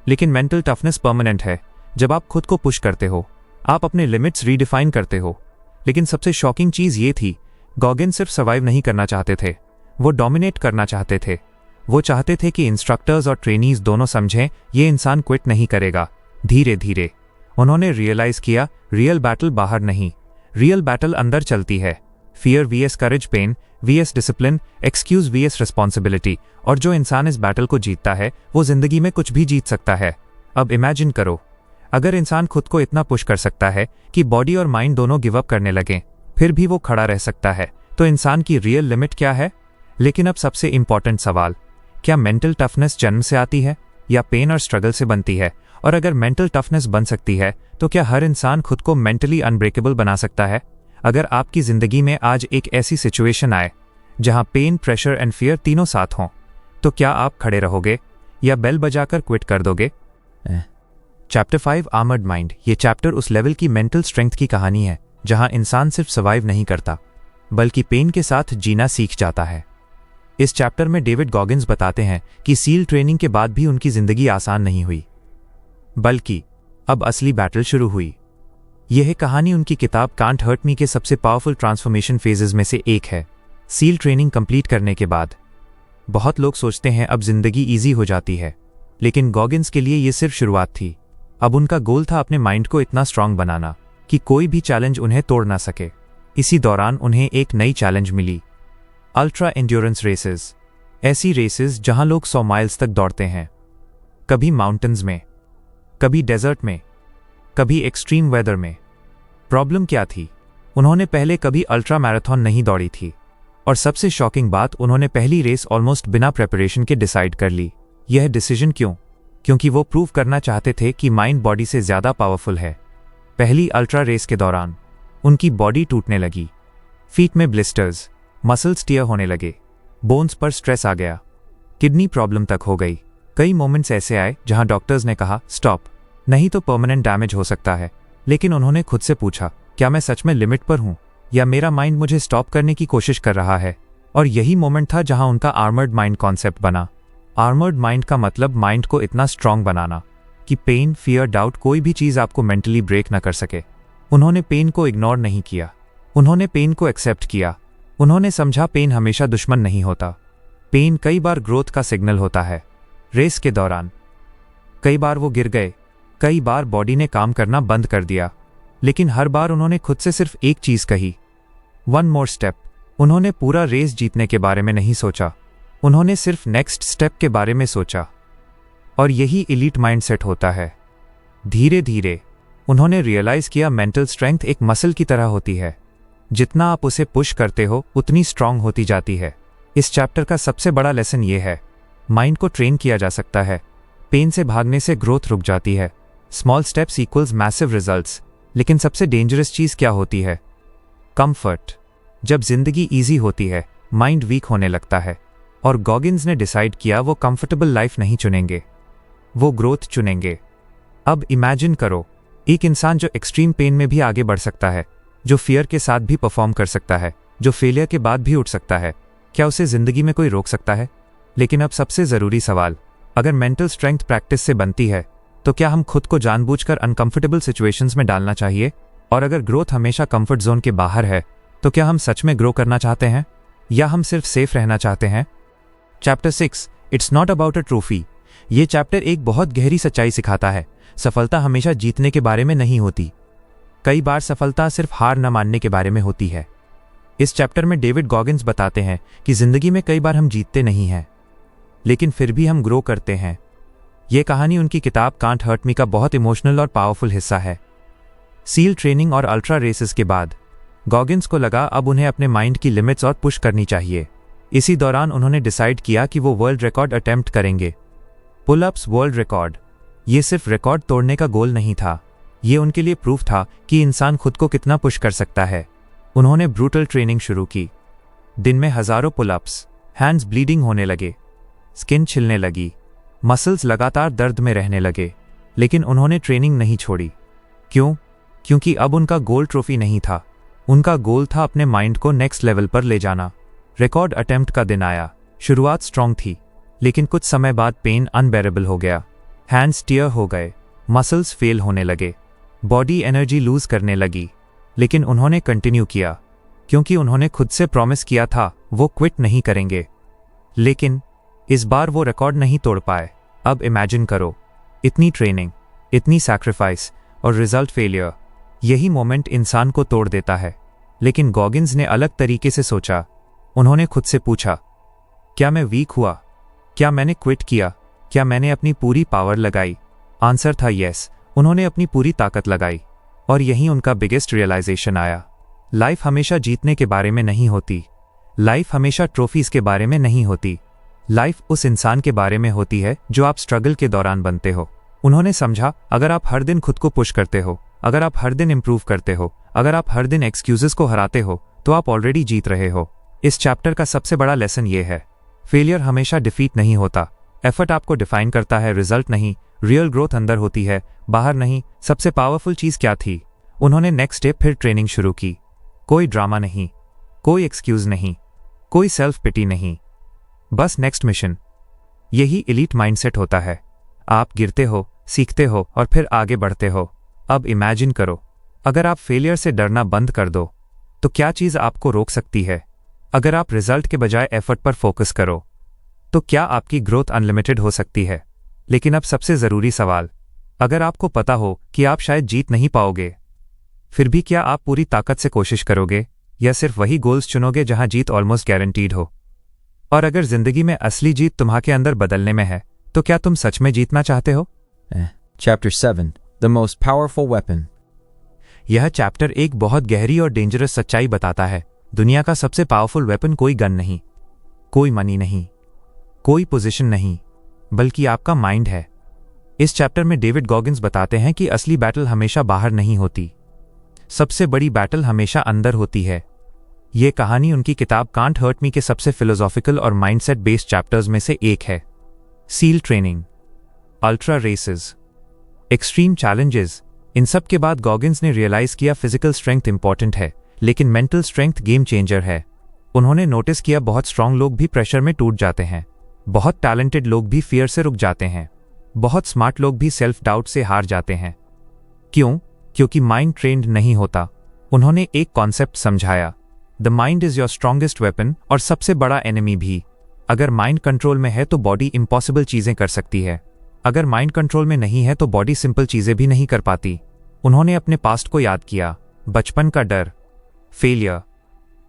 लेकिन मेंटल टफनेस परमानेंट है। जब आप खुद को पुश करते हो, आप अपने लिमिट्स रीडिफाइन करते हो। लेकिन सबसे शॉकिंग चीज़ ये थी, गॉगिन्स सिर्फ सर्वाइव नहीं करना चाहते थे, वो डोमिनेट करना चाहते थे। वो चाहते थे कि इंस्ट्रक्टर्स और ट्रेनीज दोनों समझें ये इंसान क्विट नहीं करेगा। धीरे धीरे उन्होंने रियलाइज किया रियल बैटल बाहर नहीं, रियल बैटल अंदर चलती है। Fear VS courage, pain VS discipline, excuse VS responsibility. और जो इंसान इस बैटल को जीतता है वो जिंदगी में कुछ भी जीत सकता है। अब इमेजिन करो, अगर इंसान खुद को इतना पुश कर सकता है कि बॉडी और माइंड दोनों गिव अप करने लगें, फिर भी वो खड़ा रह सकता है, तो इंसान की रियल लिमिट क्या है? लेकिन अब सबसे इंपॉर्टेंट सवाल, क्या मेंटल टफनेस जन्म से आती है या पेन और स्ट्रगल से बनती है? और अगर मेंटल टफनेस बन सकती है तो क्या हर इंसान खुद को मेंटली अनब्रेकेबल बना सकता है? अगर आपकी जिंदगी में आज एक ऐसी सिचुएशन आए जहां पेन, प्रेशर एंड फियर तीनों साथ हों, तो क्या आप खड़े रहोगे या बेल बजाकर क्विट कर दोगे? Chapter 5 armoured mind. ये चैप्टर उस लेवल की मेंटल स्ट्रेंथ की कहानी है जहां इंसान सिर्फ सर्वाइव नहीं करता बल्कि पेन के साथ जीना सीख जाता है। इस चैप्टर में डेविड गॉगिन्स बताते हैं कि सील ट्रेनिंग के बाद भी उनकी जिंदगी आसान नहीं हुई, बल्कि अब असली बैटल शुरू हुई। यह कहानी उनकी किताब कांट हर्ट मी के सबसे पावरफुल ट्रांसफॉर्मेशन फेजेस में से एक है। सील ट्रेनिंग कंप्लीट करने के बाद बहुत लोग सोचते हैं अब जिंदगी इजी हो जाती है, लेकिन गॉगिन्स के लिए यह सिर्फ शुरुआत थी। अब उनका गोल था अपने माइंड को इतना स्ट्रांग बनाना कि कोई भी चैलेंज उन्हें तोड़ ना सके। इसी दौरान उन्हें एक नई चैलेंज मिली, अल्ट्रा एंड्योरेंस रेसेस। ऐसी रेसेस जहां लोग 100 माइल्स तक दौड़ते हैं, कभी माउंटेन्स में, कभी डेजर्ट में, कभी एक्सट्रीम वेदर में। प्रॉब्लम क्या थी? उन्होंने पहले कभी अल्ट्रा मैराथन नहीं दौड़ी थी, और सबसे शॉकिंग बात, उन्होंने पहली रेस ऑलमोस्ट बिना प्रिपरेशन के डिसाइड कर ली। यह डिसीजन क्यों? क्योंकि वो प्रूव करना चाहते थे कि माइंड बॉडी से ज़्यादा पावरफुल है। पहली अल्ट्रा रेस के दौरान उनकी बॉडी टूटने लगी, फीट में ब्लिस्टर्स, मसल्स टियर होने लगे, बोन्स पर स्ट्रेस आ गया, किडनी प्रॉब्लम तक हो गई। कई मोमेंट्स ऐसे आए जहां डॉक्टर्स ने कहा स्टॉप, नहीं तो परमानेंट डैमेज हो सकता है। लेकिन उन्होंने खुद से पूछा, क्या मैं सच में लिमिट पर हूं या मेरा माइंड मुझे स्टॉप करने की कोशिश कर रहा है? और यही मोमेंट था जहां उनका आर्मर्ड माइंड कॉन्सेप्ट बना। आर्मर्ड माइंड का मतलब माइंड को इतना स्ट्रांग बनाना कि पेन, फियर, डाउट, कोई भी चीज़ आपको मेंटली ब्रेक ना कर सके। उन्होंने पेन को इग्नोर नहीं किया, उन्होंने पेन को एक्सेप्ट किया। उन्होंने समझा पेन हमेशा दुश्मन नहीं होता, पेन कई बार ग्रोथ का सिग्नल होता है। रेस के दौरान कई बार वो गिर गए, कई बार बॉडी ने काम करना बंद कर दिया, लेकिन हर बार उन्होंने खुद से सिर्फ एक चीज़ कही, वन मोर स्टेप। उन्होंने पूरा रेस जीतने के बारे में नहीं सोचा, उन्होंने सिर्फ नेक्स्ट स्टेप के बारे में सोचा। और यही एलीट माइंडसेट होता है। धीरे धीरे उन्होंने रियलाइज किया मेंटल स्ट्रेंथ एक मसल की तरह होती है, जितना आप उसे पुश करते हो उतनी स्ट्रांग होती जाती है। इस चैप्टर का सबसे बड़ा लेसन ये है, माइंड को ट्रेन किया जा सकता है, पेन से भागने से ग्रोथ रुक जाती है, small steps equals massive results. लेकिन सबसे डेंजरस चीज़ क्या होती है? कंफर्ट। जब जिंदगी ईजी होती है, माइंड वीक होने लगता है, और गॉगिन्स ने डिसाइड किया वो कंफर्टेबल लाइफ नहीं चुनेंगे, वो ग्रोथ चुनेंगे। अब इमेजिन करो, एक इंसान जो एक्सट्रीम पेन में भी आगे बढ़ सकता है, जो फियर के साथ भी परफॉर्म कर सकता है, जो फेलियर के बाद भी उठ सकता है, क्या उसे जिंदगी में कोई रोक सकता है? लेकिन अब सबसे ज़रूरी सवाल, अगर मेंटल स्ट्रेंथ प्रैक्टिस से बनती है तो क्या हम खुद को जानबूझकर अनकंफर्टेबल सिचुएशंस में डालना चाहिए? और अगर ग्रोथ हमेशा कंफर्ट जोन के बाहर है तो क्या हम सच में ग्रो करना चाहते हैं या हम सिर्फ सेफ रहना चाहते हैं? Chapter 6 it's not about a trophy. ये चैप्टर एक बहुत गहरी सच्चाई सिखाता है, सफलता हमेशा जीतने के बारे में नहीं होती। कई बार सफलता सिर्फ हार न मानने के बारे में होती है। इस चैप्टर में डेविड गॉगिन्स बताते हैं कि जिंदगी में कई बार हम जीतते नहीं हैं, लेकिन फिर भी हम ग्रो करते हैं। ये कहानी उनकी किताब कांट हर्ट मी का बहुत इमोशनल और पावरफुल हिस्सा है। सील ट्रेनिंग और अल्ट्रा रेसेस के बाद गॉगिन्स को लगा अब उन्हें अपने माइंड की लिमिट्स और पुश करनी चाहिए। इसी दौरान उन्होंने डिसाइड किया कि वो वर्ल्ड रिकॉर्ड अटेम्प्ट करेंगे। Pull ups world record. ये सिर्फ रिकॉर्ड तोड़ने का गोल नहीं था, ये उनके लिए प्रूफ था कि इंसान खुद को कितना पुश कर सकता है। उन्होंने ब्रूटल ट्रेनिंग शुरू की। दिन में हजारों पुलअप्स। हैंड्स ब्लीडिंग होने लगे, स्किन छिलने लगी, मसल्स लगातार दर्द में रहने लगे, लेकिन उन्होंने ट्रेनिंग नहीं छोड़ी। क्यों? क्योंकि अब उनका गोल ट्रॉफी नहीं था, उनका गोल था अपने माइंड को नेक्स्ट लेवल पर ले जाना। रिकॉर्ड अटेम्प्ट का दिन आया। शुरुआत स्ट्रांग थी, लेकिन कुछ समय बाद पेन अनबेरेबल हो गया। हैंड्स टियर हो गए, मसल्स फेल होने लगे, बॉडी एनर्जी लूज करने लगी, लेकिन उन्होंने कंटिन्यू किया क्योंकि उन्होंने खुद से प्रॉमिस किया था वो क्विट नहीं करेंगे। लेकिन इस बार वो रिकॉर्ड नहीं तोड़ पाए। अब इमेजिन करो, इतनी ट्रेनिंग, इतनी सैक्रिफाइस और रिजल्ट फेलियर। यही मोमेंट इंसान को तोड़ देता है। लेकिन गॉगिन्स ने अलग तरीके से सोचा। उन्होंने खुद से पूछा, क्या मैं वीक हुआ? क्या मैंने क्विट किया? क्या मैंने अपनी पूरी पावर लगाई? आंसर था यस, उन्होंने अपनी पूरी ताकत लगाई। और यहीं उनका बिगेस्ट रियलाइजेशन आया। लाइफ हमेशा जीतने के बारे में नहीं होती, लाइफ हमेशा ट्रॉफीज के बारे में नहीं होती। लाइफ उस इंसान के बारे में होती है जो आप स्ट्रगल के दौरान बनते हो। उन्होंने समझा, अगर आप हर दिन खुद को पुश करते हो, अगर आप हर दिन इंप्रूव करते हो, अगर आप हर दिन एक्सक्यूजेस को हराते हो, तो आप ऑलरेडी जीत रहे हो। इस चैप्टर का सबसे बड़ा लेसन ये है, फेलियर हमेशा डिफीट नहीं होता। एफर्ट आपको डिफाइन करता है, रिजल्ट नहीं। रियल ग्रोथ अंदर होती है, बाहर नहीं। सबसे पावरफुल चीज क्या थी? उन्होंने नेक्स्ट स्टेप फिर ट्रेनिंग शुरू की। कोई ड्रामा नहीं, कोई एक्सक्यूज नहीं, कोई सेल्फ पिटी नहीं, बस नेक्स्ट मिशन। यही एलीट माइंडसेट होता है। आप गिरते हो, सीखते हो और फिर आगे बढ़ते हो। अब इमेजिन करो, अगर आप फेलियर से डरना बंद कर दो, तो क्या चीज आपको रोक सकती है? अगर आप रिजल्ट के बजाय एफर्ट पर फोकस करो, तो क्या आपकी ग्रोथ अनलिमिटेड हो सकती है? लेकिन अब सबसे जरूरी सवाल, अगर आपको पता हो कि आप शायद जीत नहीं पाओगे, फिर भी क्या आप पूरी ताकत से कोशिश करोगे, या सिर्फ वही गोल्स चुनोगे जहां जीत ऑलमोस्ट गारंटीड हो? और अगर जिंदगी में असली जीत तुम्हारे अंदर बदलने में है, तो क्या तुम सच में जीतना चाहते हो? Chapter 7 The Most Powerful Weapon. यह चैप्टर एक बहुत गहरी और डेंजरस सच्चाई बताता है। दुनिया का सबसे पावरफुल वेपन कोई गन नहीं, कोई मनी नहीं, कोई पोजीशन नहीं, बल्कि आपका माइंड है। इस चैप्टर में डेविड गॉगिन्स बताते हैं कि असली बैटल हमेशा बाहर नहीं होती, सबसे बड़ी बैटल हमेशा अंदर होती है। ये कहानी उनकी किताब कांट हर्ट मी के सबसे फिलोसॉफिकल और माइंडसेट बेस्ड चैप्टर्स में से एक है। SEAL training, ultra races, extreme challenges, इन सब के बाद गॉगिन्स ने रियलाइज किया फिजिकल स्ट्रेंथ इंपॉर्टेंट है, लेकिन मेंटल स्ट्रेंथ गेम चेंजर है। उन्होंने नोटिस किया बहुत स्ट्रांग लोग भी प्रेशर में टूट जाते हैं, बहुत टैलेंटेड लोग भी फियर से रुक जाते हैं, बहुत स्मार्ट लोग भी सेल्फ डाउट से हार जाते हैं। क्यों? क्योंकि माइंड ट्रेंड नहीं होता। उन्होंने एक कॉन्सेप्ट समझाया, the mind is your strongest weapon और सबसे बड़ा एनिमी भी। अगर माइंड कंट्रोल में है तो बॉडी इम्पॉसिबल चीजें कर सकती है, अगर माइंड कंट्रोल में नहीं है तो बॉडी सिंपल चीजें भी नहीं कर पाती। उन्होंने अपने पास्ट को याद किया, बचपन का डर, फेलियर,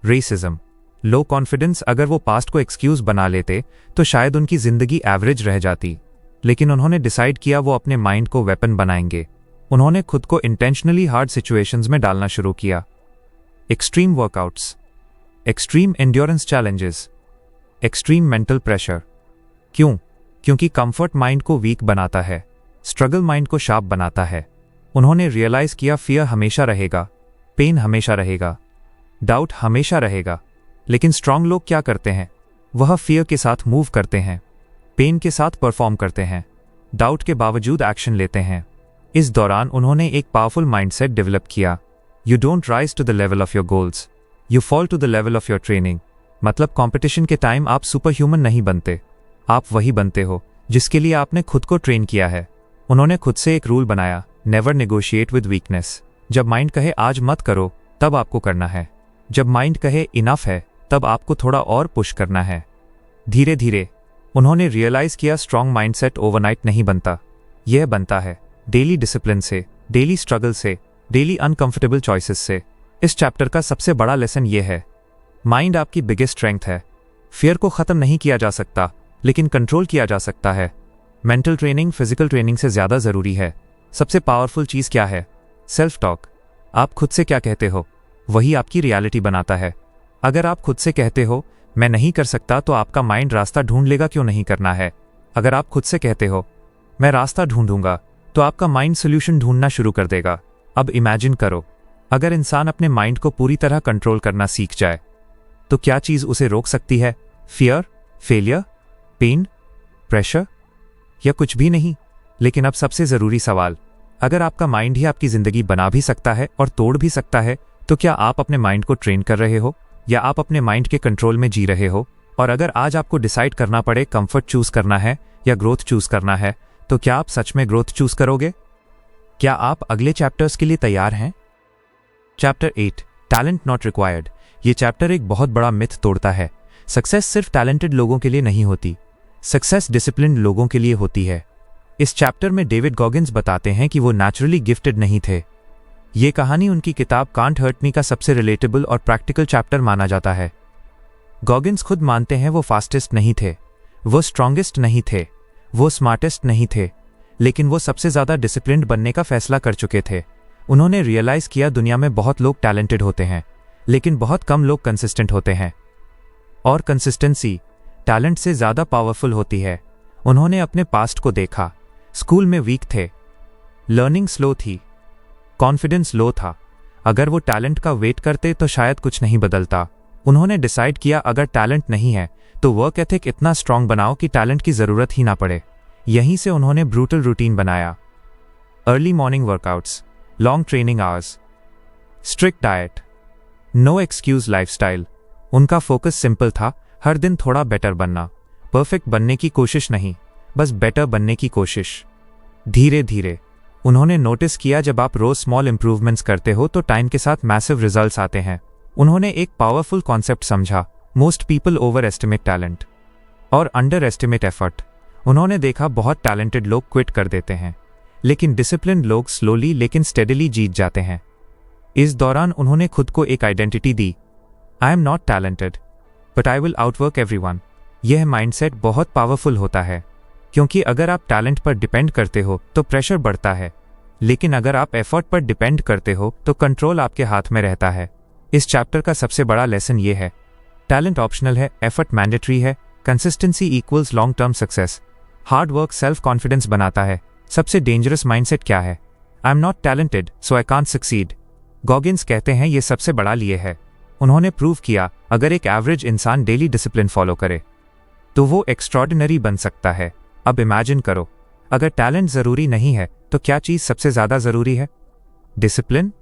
रेसिज्म, लो कॉन्फिडेंस। अगर वो पास्ट को एक्सक्यूज बना लेते तो शायद उनकी जिंदगी एवरेज रह जाती, लेकिन उन्होंने डिसाइड किया वो अपने माइंड को वेपन बनाएंगे। उन्होंने खुद को इंटेंशनली हार्ड सिचुएशंस में डालना शुरू किया। Extreme workouts, extreme endurance challenges, extreme mental pressure. क्यों? क्योंकि कंफर्ट माइंड को वीक बनाता है, स्ट्रगल माइंड को शार्प बनाता है। उन्होंने रियलाइज किया फियर हमेशा रहेगा, पेन हमेशा रहेगा, डाउट हमेशा रहेगा, लेकिन स्ट्रांग लोग क्या करते हैं? वह फियर के साथ मूव करते हैं, पेन के साथ परफॉर्म करते हैं, डाउट के बावजूद एक्शन लेते हैं। इस दौरान उन्होंने एक पावरफुल माइंडसेट डेवलप किया, you don't rise to the level of your goals, you fall to the level of your training. मतलब कंपटीशन के टाइम आप सुपर ह्यूमन नहीं बनते, आप वही बनते हो जिसके लिए आपने खुद को ट्रेन किया है। उन्होंने खुद से एक रूल बनाया, नेवर नेगोशिएट विद वीकनेस। जब माइंड कहे आज मत करो, तब आपको करना है। जब माइंड कहे इनफ है, तब आपको थोड़ा और पुश करना है। धीरे धीरे उन्होंने रियलाइज किया स्ट्रांग माइंडसेट ओवरनाइट नहीं बनता, यह बनता है डेली डिसिप्लिन से, डेली स्ट्रगल से, डेली अनकंफर्टेबल चॉइसेस से। इस चैप्टर का सबसे बड़ा लेसन ये है, माइंड आपकी बिगेस्ट स्ट्रेंथ है। फियर को ख़त्म नहीं किया जा सकता, लेकिन कंट्रोल किया जा सकता है। मेंटल ट्रेनिंग फिजिकल ट्रेनिंग से ज़्यादा ज़रूरी है। सबसे पावरफुल चीज़ क्या है? Self talk. आप खुद से क्या कहते हो, वही आपकी रियलिटी बनाता है। अगर आप खुद से कहते हो मैं नहीं कर सकता, तो आपका माइंड रास्ता ढूंढ लेगा क्यों नहीं करना है। अगर आप खुद से कहते हो मैं रास्ता ढूंढूंगा, तो आपका माइंड सोल्यूशन ढूंढना शुरू कर देगा। अब इमेजिन करो, अगर इंसान अपने माइंड को पूरी तरह कंट्रोल करना सीख जाए, तो क्या चीज़ उसे रोक सकती है? फियर, फेलियर, पेन, प्रेशर या कुछ भी नहीं? लेकिन अब सबसे ज़रूरी सवाल, अगर आपका माइंड ही आपकी ज़िंदगी बना भी सकता है और तोड़ भी सकता है, तो क्या आप अपने माइंड को ट्रेन कर रहे हो, या आप अपने माइंड के कंट्रोल में जी रहे हो? और अगर आज आपको डिसाइड करना पड़े कंफर्ट चूज करना है या ग्रोथ चूज करना है, तो क्या आप सच में ग्रोथ चूज करोगे? क्या आप अगले चैप्टर्स के लिए तैयार हैं? Chapter 8, talent not required. ये चैप्टर एक बहुत बड़ा मिथ तोड़ता है। सक्सेस सिर्फ टैलेंटेड लोगों के लिए नहीं होती, सक्सेस डिसिप्लिन्ड लोगों के लिए होती है। इस चैप्टर में डेविड गॉगिन्स बताते हैं कि वो नेचुरली गिफ्टेड नहीं थे। ये कहानी उनकी किताब कांट हर्ट मी का सबसे रिलेटेबल और प्रैक्टिकल चैप्टर माना जाता है। गॉगिन्स खुद मानते हैं वो फास्टेस्ट नहीं थे, वो स्ट्रॉन्गेस्ट नहीं थे, वो स्मार्टेस्ट नहीं थे, लेकिन वो सबसे ज़्यादा डिसिप्लिन्ड बनने का फैसला कर चुके थे। उन्होंने रियलाइज़ किया दुनिया में बहुत लोग टैलेंटेड होते हैं, लेकिन बहुत कम लोग कंसिस्टेंट होते हैं, और कंसिस्टेंसी टैलेंट से ज़्यादा पावरफुल होती है। उन्होंने अपने पास्ट को देखा। स्कूल में वीक थे, लर्निंग स्लो थी, कॉन्फिडेंस लो था। अगर वो टैलेंट का वेट करते तो शायद कुछ नहीं बदलता। उन्होंने डिसाइड किया अगर टैलेंट नहीं है तो वर्क एथिक इतना स्ट्रांग बनाओ कि टैलेंट की ज़रूरत ही ना पड़े। यहीं से उन्होंने ब्रूटल रूटीन बनाया, early morning workouts, long training hours, strict diet, no excuse lifestyle. उनका फोकस सिंपल था, हर दिन थोड़ा बेटर बनना। परफेक्ट बनने की कोशिश नहीं, बस बेटर बनने की कोशिश। धीरे धीरे उन्होंने नोटिस किया जब आप रोज स्मॉल इंप्रूवमेंट्स करते हो तो टाइम के साथ मैसिव रिजल्ट्स आते हैं। उन्होंने एक पावरफुल कॉन्सेप्ट समझा, most people over estimate talent और अंडर एस्टिमेट एफर्ट। उन्होंने देखा बहुत टैलेंटेड लोग क्विट कर देते हैं, लेकिन डिसिप्लिन लोग स्लोली लेकिन स्टेडिली जीत जाते हैं। इस दौरान उन्होंने खुद को एक आइडेंटिटी दी, I am not talented but I will outwork everyone. यह माइंडसेट बहुत पावरफुल होता है, क्योंकि अगर आप टैलेंट पर डिपेंड करते हो तो प्रेशर बढ़ता है, लेकिन अगर आप एफर्ट पर डिपेंड करते हो तो कंट्रोल आपके हाथ में रहता है। इस चैप्टर का सबसे बड़ा लेसन ये है, टैलेंट ऑप्शनल है, एफर्ट मैंडेटरी है, consistency equals long term success, hard work self confidence बनाता है। सबसे डेंजरस माइंडसेट क्या है? आई am not talented so I can't succeed. Goggins कहते हैं ये सबसे बड़ा लिए है। उन्होंने प्रूव किया अगर एक एवरेज इंसान डेली डिसिप्लिन फॉलो करे तो वो एक्स्ट्रॉर्डिनरी बन सकता है। अब इमेजिन करो, अगर टैलेंट ज़रूरी नहीं है तो क्या चीज़ सबसे ज़्यादा ज़रूरी है? डिसिप्लिन,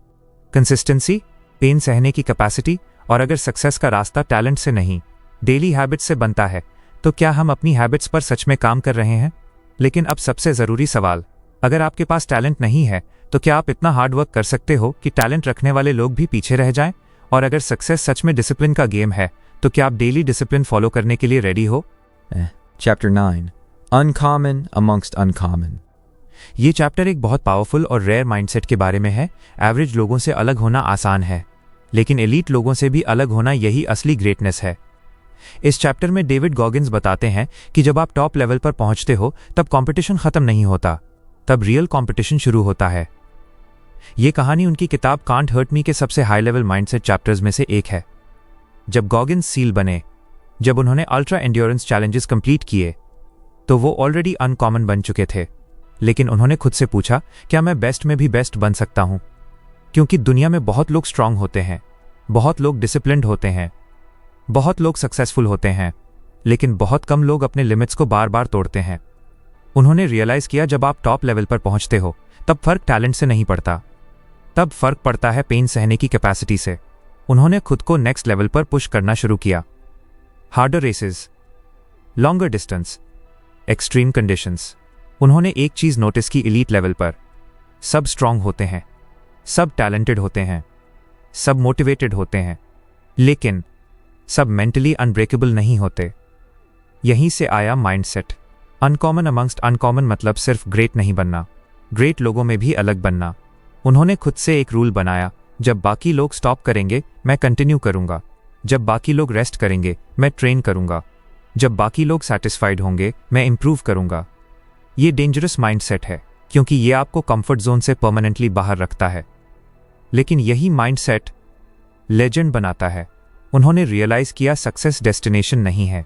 कंसिस्टेंसी, पेन सहने की कैपेसिटी। और अगर सक्सेस का रास्ता टैलेंट से नहीं, डेली हैबिट्स से बनता है, तो क्या हम अपनी हैबिट्स पर सच में काम कर रहे हैं? लेकिन अब सबसे ज़रूरी सवाल, अगर आपके पास टैलेंट नहीं है तो क्या आप इतना हार्ड वर्क कर सकते हो कि टैलेंट रखने वाले लोग भी पीछे रह जाएं? और अगर सक्सेस सच में डिसिप्लिन का गेम है, तो क्या आप डेली डिसिप्लिन फॉलो करने के लिए रेडी हो? Chapter 9, Uncommon Amongst Uncommon. ये चैप्टर एक बहुत पावरफुल और रेयर माइंडसेट के बारे में है। एवरेज लोगों से अलग होना आसान है, लेकिन एलीट लोगों से भी अलग होना यही असली ग्रेटनेस है। इस चैप्टर में डेविड गॉगिन्स बताते हैं कि जब आप टॉप लेवल पर पहुंचते हो तब कंपटीशन खत्म नहीं होता, तब रियल कंपटीशन शुरू होता है। ये कहानी उनकी किताब कांट हर्ट मी के सबसे हाई लेवल माइंडसेट चैप्टर्स में से एक है। जब गॉगिन्स सील बने, जब उन्होंने अल्ट्रा एंड्योरेंस चैलेंजेस कंप्लीट किए, तो वो ऑलरेडी अनकॉमन बन चुके थे। लेकिन उन्होंने खुद से पूछा, क्या मैं बेस्ट में भी बेस्ट बन सकता हूं? क्योंकि दुनिया में बहुत लोग स्ट्रांग होते हैं, बहुत लोग डिसिप्लिन्ड होते हैं, बहुत लोग सक्सेसफुल होते हैं, लेकिन बहुत कम लोग अपने लिमिट्स को बार बार तोड़ते हैं। उन्होंने रियलाइज किया जब आप टॉप लेवल पर पहुंचते हो तब फर्क टैलेंट से नहीं पड़ता, तब फर्क पड़ता है पेन सहने की कैपेसिटी से। उन्होंने खुद को नेक्स्ट लेवल पर पुश करना शुरू किया। Harder races, longer distance, extreme conditions. उन्होंने एक चीज नोटिस की एलीट लेवल पर, सब स्ट्रांग होते हैं, सब टैलेंटेड होते हैं, सब मोटिवेटेड होते हैं, लेकिन सब मेंटली अनब्रेकेबल नहीं होते। यहीं से आया माइंडसेट। अनकॉमन अमंगस्ट अनकॉमन मतलब सिर्फ ग्रेट नहीं बनना, ग्रेट लोगों में भी अलग बनना। उन्होंने खुद से एक रूल बनाया, जब बाकी लोग स्टॉप करेंगे मैं कंटिन्यू करूंगा, जब बाकी लोग रेस्ट करेंगे मैं ट्रेन करूंगा, जब बाकी लोग सेटिस्फाइड होंगे मैं इंप्रूव करूंगा। ये डेंजरस माइंडसेट है क्योंकि ये आपको कंफर्ट जोन से परमानेंटली बाहर रखता है, लेकिन यही माइंडसेट लेजेंड बनाता है। उन्होंने रियलाइज किया सक्सेस डेस्टिनेशन नहीं है,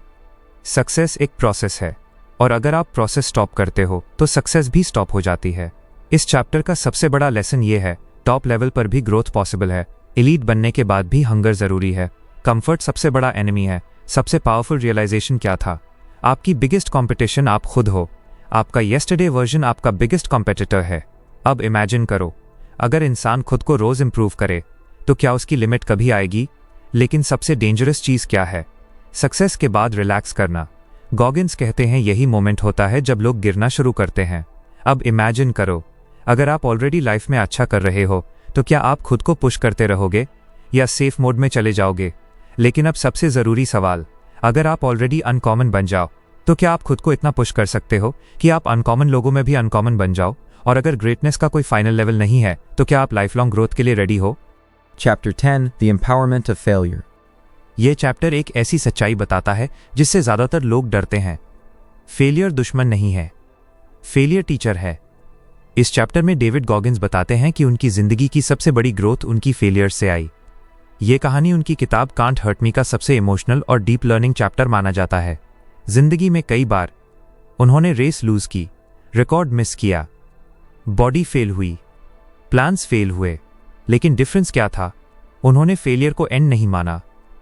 सक्सेस एक प्रोसेस है, और अगर आप प्रोसेस स्टॉप करते हो तो सक्सेस भी स्टॉप हो जाती है। इस चैप्टर का सबसे बड़ा लेसन ये है, टॉप लेवल पर भी ग्रोथ पॉसिबल है, एलीट बनने के बाद भी हंगर जरूरी है, कंफर्ट सबसे बड़ा एनिमी है। सबसे पावरफुल रियलाइजेशन क्या था? आपकी बिगेस्ट कॉम्पिटिशन आप खुद हो, आपका येस्टरडे वर्जन आपका बिगेस्ट कॉम्पिटिटर है। अब इमेजिन करो, अगर इंसान खुद को रोज इंप्रूव करे तो क्या उसकी लिमिट कभी आएगी? लेकिन सबसे डेंजरस चीज क्या है? सक्सेस के बाद रिलैक्स करना। गॉगिन्स कहते हैं यही मोमेंट होता है जब लोग गिरना शुरू करते हैं। अब इमेजिन करो, अगर आप ऑलरेडी लाइफ में अच्छा कर रहे हो तो क्या आप खुद को पुश करते रहोगे या सेफ मोड में चले जाओगे? लेकिन अब सबसे जरूरी सवाल, अगर आप ऑलरेडी अनकॉमन बन जाओ तो क्या आप खुद को इतना पुश कर सकते हो कि आप अनकॉमन लोगों में भी अनकॉमन बन जाओ? और अगर ग्रेटनेस का कोई फाइनल लेवल नहीं है तो क्या आप लाइफ लॉन्ग ग्रोथ के लिए रेडी हो? Chapter 10, The Empowerment of Failure. यह चैप्टर एक ऐसी सच्चाई बताता है जिससे ज्यादातर लोग डरते हैं। फेलियर दुश्मन नहीं है, फेलियर टीचर है। इस चैप्टर में डेविड गॉगिन्स बताते हैं कि उनकी जिंदगी की सबसे बड़ी ग्रोथ उनकी फेलियर से आई। ये कहानी उनकी किताब कांट हर्ट मी का सबसे इमोशनल और डीप लर्निंग चैप्टर माना जाता है। जिंदगी में कई बार उन्होंने रेस लूज की, रिकॉर्ड मिस किया, बॉडी फेल हुई, प्लान्स फेल हुए, लेकिन डिफरेंस क्या था? उन्होंने फेलियर को एंड नहीं माना,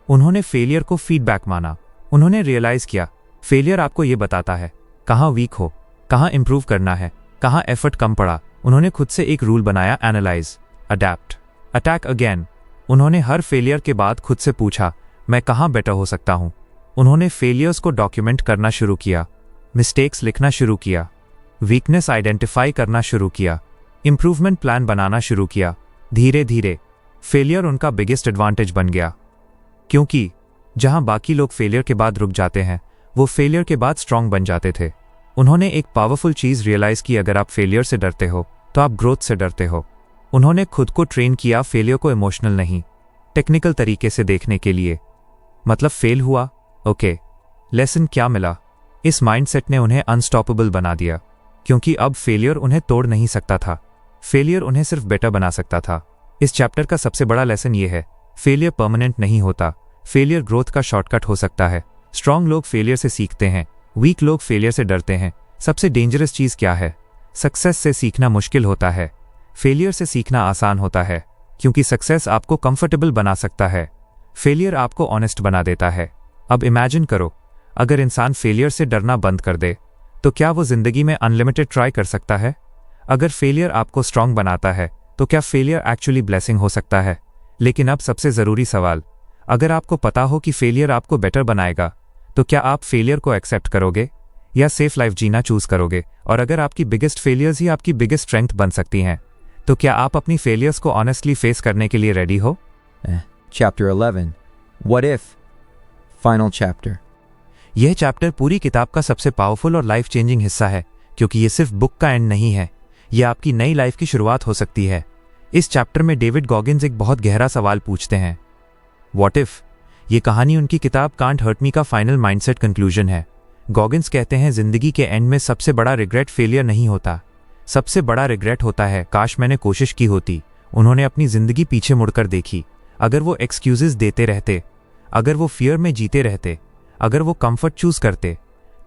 उन्होंने फेलियर को फीडबैक माना। उन्होंने रियलाइज किया फेलियर आपको ये बताता है कहाँ वीक हो, कहाँ इंप्रूव करना है, कहाँ एफर्ट कम पड़ा। उन्होंने खुद से एक रूल बनाया, एनालाइज, अडैप्ट, अटैक अगेन। उन्होंने हर फेलियर के बाद खुद से पूछा मैं कहाँ बेटर हो सकता हूँ। उन्होंने फेलियर्स को डॉक्यूमेंट करना शुरू किया, मिस्टेक्स लिखना शुरू किया, वीकनेस आइडेंटिफाई करना शुरू किया, इंप्रूवमेंट प्लान बनाना शुरू किया। धीरे धीरे फेलियर उनका बिगेस्ट एडवांटेज बन गया, क्योंकि जहां बाकी लोग फेलियर के बाद रुक जाते हैं वो फेलियर के बाद स्ट्रांग बन जाते थे। उन्होंने एक पावरफुल चीज रियलाइज की, अगर आप फेलियर से डरते हो तो आप ग्रोथ से डरते हो। उन्होंने खुद को ट्रेन किया फेलियर को इमोशनल नहीं, टेक्निकल तरीके से देखने के लिए। मतलब फेल हुआ, ओके, लेसन क्या मिला? इस माइंडसेट ने उन्हें अनस्टॉपेबल बना दिया, क्योंकि अब फेलियर उन्हें तोड़ नहीं सकता था, फेलियर उन्हें सिर्फ बेटर बना सकता था। इस चैप्टर का सबसे बड़ा लेसन ये है, फेलियर परमानेंट नहीं होता, फेलियर ग्रोथ का शॉर्टकट हो सकता है। स्ट्रांग लोग फेलियर से सीखते हैं, वीक लोग फेलियर से डरते हैं। सबसे डेंजरस चीज क्या है? सक्सेस से सीखना मुश्किल होता है, फेलियर से सीखना आसान होता है, क्योंकि सक्सेस आपको कंफर्टेबल बना सकता है, फेलियर आपको ऑनेस्ट बना देता है। अब इमेजिन करो, अगर इंसान फेलियर से डरना बंद कर दे तो क्या वो जिंदगी में अनलिमिटेड ट्राई कर सकता है? अगर फेलियर आपको स्ट्रांग बनाता है तो क्या फेलियर एक्चुअली ब्लेसिंग हो सकता है? लेकिन अब सबसे जरूरी सवाल, अगर आपको पता हो कि फेलियर आपको बेटर बनाएगा तो क्या आप फेलियर को एक्सेप्ट करोगे या सेफ लाइफ जीना चूज करोगे? और अगर आपकी बिगेस्ट फेलियर्स ही आपकी बिगेस्ट स्ट्रेंथ बन सकती हैं तो क्या आप अपनी फेलियर्स को ऑनेस्टली फेस करने के लिए रेडी हो? Chapter 11, What If? Final chapter. यह चैप्टर पूरी किताब का सबसे पावरफुल और लाइफ चेंजिंग हिस्सा है, क्योंकि ये सिर्फ बुक का एंड नहीं है, यह आपकी नई लाइफ की शुरुआत हो सकती है। इस चैप्टर में डेविड गॉगिन्स एक बहुत गहरा सवाल पूछते हैं, व्हाट इफ? ये कहानी उनकी किताब कांट हर्ट मी का फाइनल माइंडसेट कंक्लूजन है। गॉगिन्स कहते हैं जिंदगी के एंड में सबसे बड़ा रिग्रेट फेलियर नहीं होता, सबसे बड़ा रिग्रेट होता है काश मैंने कोशिश की होती। उन्होंने अपनी जिंदगी पीछे मुड़कर देखी, अगर वो एक्सक्यूजेस देते रहते, अगर वो फियर में जीते रहते, अगर वो कंफर्ट चूज करते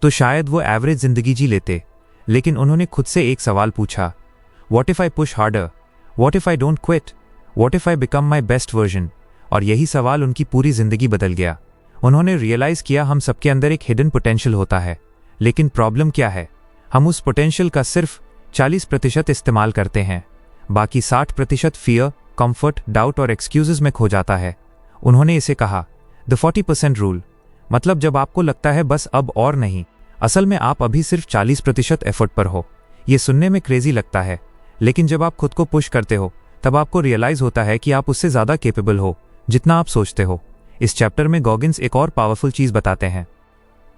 तो शायद वो एवरेज जिंदगी जी लेते। लेकिन उन्होंने खुद से एक सवाल पूछा, what if I push harder, what if I don't quit, what if I become my best version? और यही सवाल उनकी पूरी जिंदगी बदल गया। उन्होंने रियलाइज किया हम सबके अंदर एक हिडन पोटेंशियल होता है, लेकिन प्रॉब्लम क्या है? हम उस पोटेंशियल का सिर्फ 40% इस्तेमाल करते हैं, बाकी 60% फियर, कंफर्ट, डाउट और एक्सक्यूजेस में खो जाता है। उन्होंने इसे कहा द 40% रूल। मतलब जब आपको लगता है बस अब और नहीं, असल में आप अभी सिर्फ 40% एफर्ट पर हो। ये सुनने में क्रेजी लगता है, लेकिन जब आप खुद को पुश करते हो तब आपको रियलाइज होता है कि आप उससे ज्यादा केपेबल हो जितना आप सोचते हो। इस चैप्टर में गॉगिन्स एक और पावरफुल चीज बताते हैं,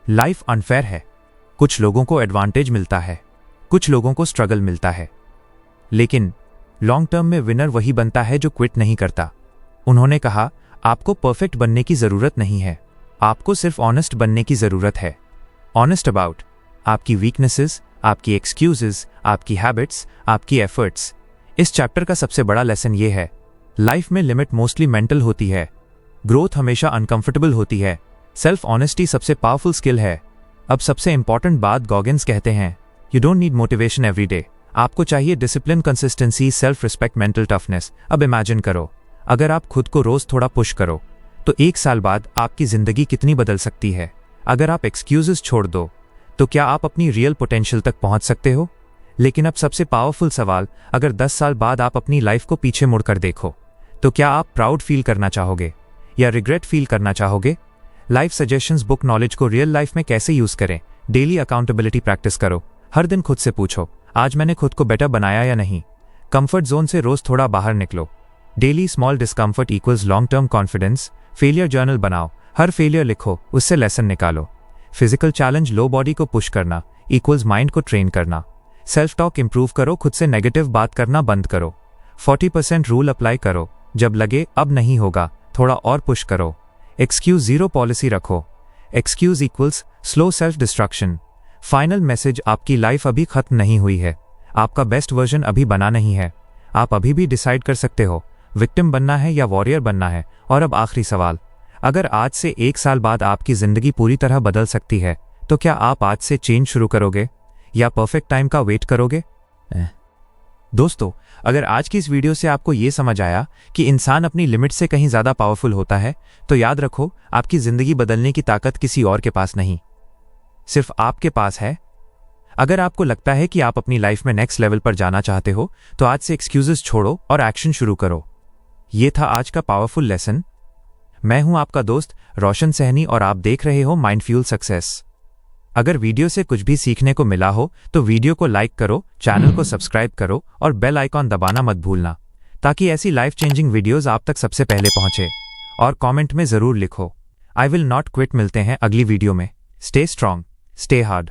लाइफ अनफेयर है। कुछ लोगों को एडवांटेज मिलता है, कुछ लोगों को स्ट्रगल मिलता है, लेकिन लॉन्ग टर्म में विनर वही बनता है जो क्विट नहीं करता। उन्होंने कहा, आपको परफेक्ट बनने की जरूरत नहीं है, आपको सिर्फ ऑनेस्ट बनने की जरूरत है। ऑनेस्ट अबाउट आपकी वीकनेसेस, आपकी एक्सक्यूजेस, आपकी हैबिट्स, आपकी एफर्ट्स। इस चैप्टर का सबसे बड़ा लेसन ये है, लाइफ में लिमिट मोस्टली मेंटल होती है, ग्रोथ हमेशा अनकंफर्टेबल होती है, सेल्फ ऑनेस्टी सबसे पावरफुल स्किल है। अब सबसे इंपॉर्टेंट बात गॉगिन्स कहते हैं, you don't need motivation every day, आपको चाहिए discipline, consistency, self respect, mental toughness. अब इमेजिन करो, अगर आप खुद को रोज थोड़ा पुश करो तो 1 साल बाद आपकी जिंदगी कितनी बदल सकती है। अगर आप एक्सक्यूजेस छोड़ दो तो क्या आप अपनी रियल पोटेंशियल तक पहुंच सकते हो? लेकिन अब सबसे पावरफुल सवाल, अगर 10 साल बाद आप अपनी लाइफ को पीछे मुड़कर देखो तो क्या आप प्राउड फील करना चाहोगे या रिग्रेट फील करना चाहोगे? लाइफ सजेशंस बुक नॉलेज को रियल लाइफ में कैसे यूज करें। डेली अकाउंटेबिलिटी प्रैक्टिस करो, हर दिन खुद से पूछो, आज मैंने खुद को बेटर बनाया या नहीं। कंफर्ट जोन से रोज थोड़ा बाहर निकलो। Daily small discomfort equals long term confidence. Failure journal बनाओ, हर फेलियर लिखो, उससे लेसन निकालो। फिजिकल चैलेंज, लो बॉडी को पुश करना इक्वल्स माइंड को ट्रेन करना। सेल्फ टॉक इंप्रूव करो, खुद से नेगेटिव बात करना बंद करो। 40% रूल अप्लाई करो, जब लगे अब नहीं होगा थोड़ा और पुश करो। एक्सक्यूज जीरो पॉलिसी रखो, excuse equals slow self destruction. Final message, आपकी लाइफ अभी खत्म नहीं हुई है, आपका बेस्ट वर्जन अभी बना नहीं है, आप अभी भी डिसाइड कर सकते हो विक्टिम बनना है या वॉरियर बनना है। और अब आखिरी सवाल, अगर आज से 1 साल बाद आपकी जिंदगी पूरी तरह बदल सकती है तो क्या आप आज से चेंज शुरू करोगे या परफेक्ट टाइम का वेट करोगे? दोस्तों, अगर आज की इस वीडियो से आपको ये समझ आया कि इंसान अपनी लिमिट से कहीं ज्यादा पावरफुल होता है, तो याद रखो, आपकी जिंदगी बदलने की ताकत किसी और के पास नहीं, सिर्फ आपके पास है। अगर आपको लगता है कि आप अपनी लाइफ में नेक्स्ट लेवल पर जाना चाहते हो तो आज से एक्सक्यूजेस छोड़ो और एक्शन शुरू करो। ये था आज का पावरफुल लेसन। मैं हूं आपका दोस्त रोशन सहनी और आप देख रहे हो माइंड फ्यूल सक्सेस। अगर वीडियो से कुछ भी सीखने को मिला हो तो वीडियो को लाइक करो, चैनल को सब्सक्राइब करो और बेल आइकॉन दबाना मत भूलना, ताकि ऐसी लाइफ चेंजिंग वीडियोस आप तक सबसे पहले पहुंचे। और कमेंट में जरूर लिखो, आई विल नॉट क्विट। मिलते हैं अगली वीडियो में। Stay strong, stay hard.